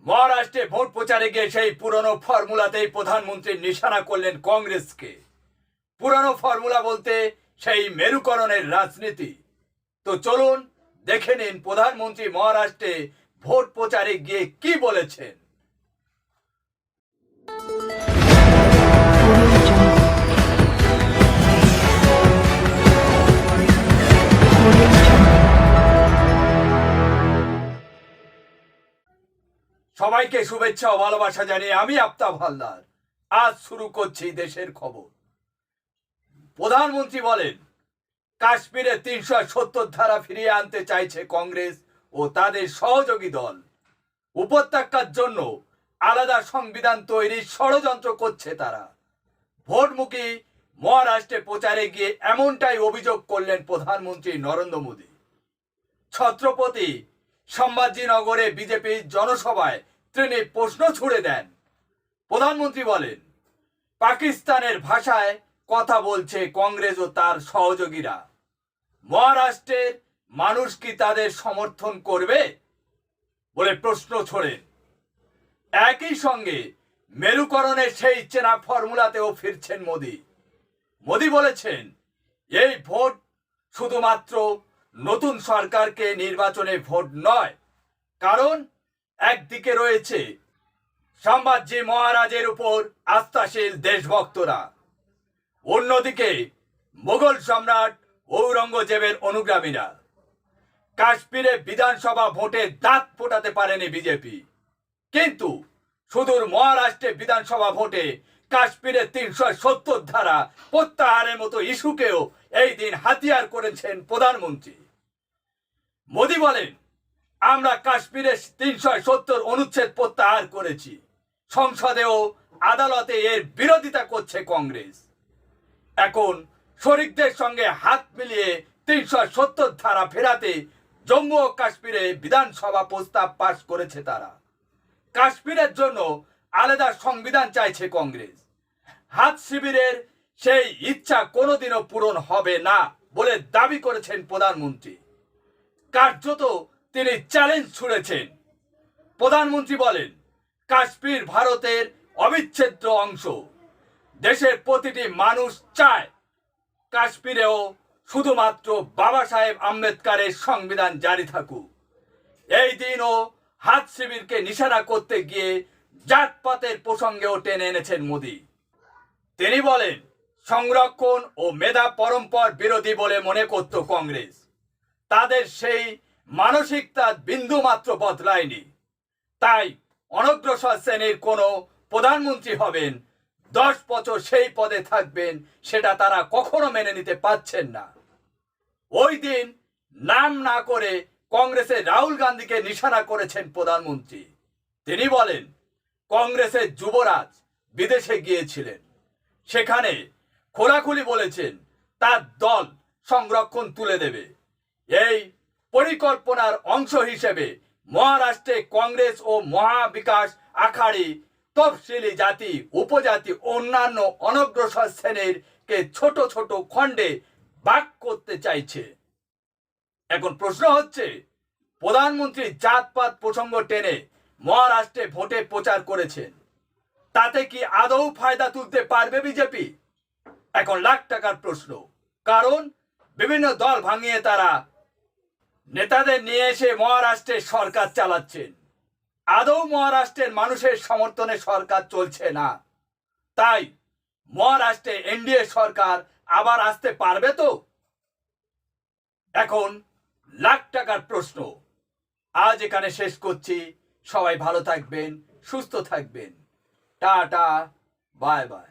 মহারাষ্ট্রে ভোট প্রচারে গিয়ে সেই পুরনো ফর্মুলাতেই প্রধানমন্ত্রী নিশানা করলেন কংগ্রেসকে। পুরনো ফর্মুলা বলতে সেই মেরুকরণের রাজনীতি। তো চলুন দেখে নিন প্রধানমন্ত্রী মহারাষ্ট্রে ভোট প্রচারে গিয়ে কি বলেছেন। সবাইকে শুভেচ্ছা ও ভালোবাসা জানিয়ে আমি আফতাব হালদার আজ শুরু করছি দেশের খবর। প্রধানমন্ত্রী বলেন, কাশ্মীরে ৩৭০ ধারা ফিরিয়ে আনতে চাইছে কংগ্রেস ও তাদের সহযোগী দল। উপত্যকার জন্য আলাদা সংবিধান তৈরির ষড়যন্ত্র করছে তারা। ভোটমুখী মহারাষ্ট্রে প্রচারে গিয়ে এমনটাই অভিযোগ করলেন প্রধানমন্ত্রী নরেন্দ্র মোদী। ছত্রপতি সম্ভাজিনগরে বিজেপির জনসভায় তিনি প্রশ্ন ছুড়ে দেন। প্রধানমন্ত্রী বলেন, পাকিস্তানের ভাষায় কথা বলছে কংগ্রেস ও তার সহযোগীরা। মহারাষ্ট্রের মানুষ কি তাদের সমর্থন করবে বলে প্রশ্ন ছোড়েন। একই সঙ্গে মেরুকরণের সেই চেনা ফর্মুলাতেও ফিরছেন মোদী। মোদী বলেছেন, এই ভোট শুধুমাত্র নতুন সরকারকে নির্বাচনে ভোট নয়, কারণ একদিকে রয়েছে সম্ভাজি মহারাজের উপর আস্থাশীল দেশভক্তরা, অন্যদিকে মোগল সম্রাট ঔরঙ্গজেবের অনুগামীরা। কাশ্মীরে বিধানসভা ভোটে দাঁত ফোটাতে পারেনি বিজেপি, কিন্তু সুদূর মহারাষ্ট্রে বিধানসভা ভোটে কাশ্মীরে ৩৭০ ধারা প্রত্যাহারের মতো ইস্যুকেও এই দিন হাতিয়ার করেছেন প্রধানমন্ত্রী। মোদী বলেন, আমরা কাশ্মীরে ৩৭০ অনুচ্ছেদ প্রত্যাহার করেছি। সংসদেও আদালতে এর বিরোধিতা করছে কংগ্রেস। এখন শরিকদের সঙ্গে হাত মিলিয়ে ৩৭০ ধারা ফেরাতে জম্মু ও কাশ্মীরে বিধানসভা প্রস্তাব পাশ করেছে তারা। কাশ্মীরের জন্য আলাদা সংবিধান চাইছে কংগ্রেস। হাত শিবিরের সেই ইচ্ছা কোনোদিনও পূরণ হবে না বলে দাবি করেছেন প্রধানমন্ত্রী। কার্যত তিনি চ্যালেঞ্জ ছুড়েছেন। প্রধানমন্ত্রী বলেন, কাশ্মীর ভারতের অবিচ্ছেদ্য অংশ। দেশের প্রতিটি মানুষ চায় কাশ্মীরেও শুধুমাত্র বাবা সাহেব আম্বেদকরের সংবিধান জারি থাকুক। এই দিনও হাত শিবিরকে নিশানা করতে গিয়ে জাতপাতের প্রসঙ্গেও টেনে এনেছেন মোদী। তিনি বলেন, সংরক্ষণ ও মেধা পরম্পর বিরোধী বলে মনে করত কংগ্রেস। তাদের সেই মানসিকতা বিন্দু মাত্র বদলায়নি। তাই অনগ্রসর শ্রেণীর কোনো প্রধানমন্ত্রী হবেন, 10 বছর সেই পদে থাকবেন, সেটা তারা কখনো মেনে নিতে পারছেন না। ওই দিন নাম না করে কংগ্রেসের রাহুল গান্ধীকে নিশানা করেছেন প্রধানমন্ত্রী। তিনি বলেন, কংগ্রেসের যুবরাজ বিদেশে গিয়েছিলেন, সেখানে খোলাখুলি বলেছেন তার দল সংরক্ষণ তুলে দেবে। এই পরিকল্পনার অংশ হিসেবে মহারাষ্ট্রে কংগ্রেস ও মহাবিকাশ আঘাড়ি তফসিলি জাতি, উপজাতি, অন্যান্য অনগ্রসর শ্রেণীর কে ছোট ছোট খণ্ডে ভাগ করতে চাইছে। এখন প্রশ্ন হচ্ছে, প্রধানমন্ত্রী জাতপাত প্রসঙ্গ টেনে মহারাষ্ট্রে ভোটে প্রচার করেছেন, তাতে কি আদৌ ফায়দা তুলতে পারবে বিজেপি? এখন লাখ টাকার প্রশ্ন। কারণ বিভিন্ন দল ভাঙিয়ে তারা নেতাদের নিয়ে এসে মহারাষ্ট্রের সরকার চালাচ্ছেন। আদৌ মহারাষ্ট্রের মানুষের সমর্থনে সরকার চলছে না। তাই মহারাষ্ট্রে এনডিএ সরকার আবার আসতে পারবে তো? এখন লাখ টাকার প্রশ্ন। আজ এখানে শেষ করছি। সবাই ভালো থাকবেন, সুস্থ থাকবেন। Tata, bye bye.